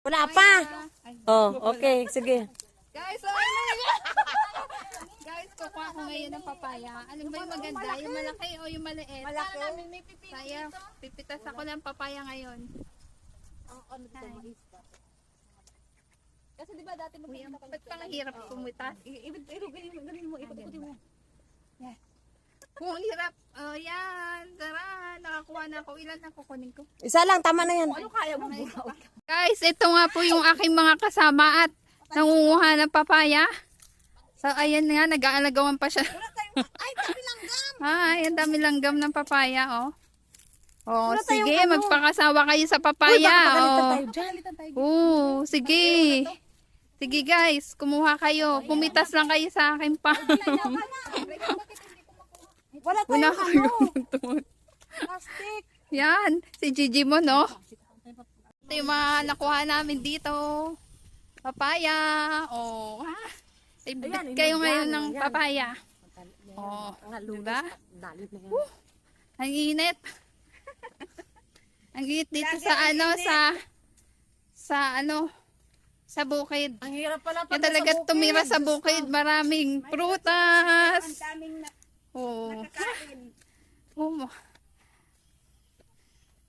Wala pa. Oh, okay. Sige. Guys, oh, ano yun? Guys, kukuha ko ngayon ng papaya. Ano ba yung maganda? Yung malaki o yung maliit? Malaki. Kaya, pipitas ako ng papaya ngayon. Kasi di ba dati Uy, ba't pang hirap pumitas? Ganun mo, ikot-ikutin mo. Kung hirap, oh yan, tara, nakakuha na ako. Ilan na kukunin ko? Isa lang, tama na yan. Ano kaya mo buhaw? Guys, ito nga po yung aking mga kasama at nangunguha ng papaya. So, ayan nga, nag-aalagawan pa siya. Ay, dami langgam! Ay, ang dami langgam ng papaya, oh. Oh, Wala tayong sige, ano. magpakasawa kayo sa Uy, papaya, baka pagalitan oh. tayo dyan. Sige. Sige guys, kumuha kayo. Pumitas lang kayo sa akin pa. Wala Una tayong kayo. plastic. Yan, si Gigi mo, no? Ito yung mga nakuha namin dito. Papaya. Oh, ha? Ibigay kayo ngayon ng papaya. Oh, diba? Ang init. Ang init dito sa ano, sa bukid. Ang hirap pala Kaya talaga tumira sa bukid. Maraming prutas. Daming Oh. nakakain. Oh.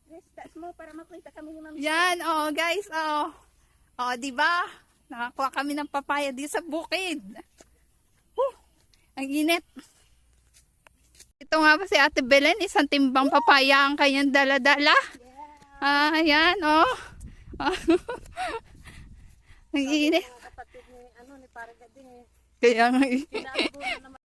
Restas mo para makita kami ni Ma'am. Yan, oh guys, oh. Oh, di ba? Nakakuha kami ng papaya dito sa bukid. Ang init. Ito nga ba si Ate Belen, isang timbang papaya ang kanyang dala-dala. Ah, yan, oh. Ang init. Kapatid ni, ni Paragading eh. Kaya nga, Kinabuno naman.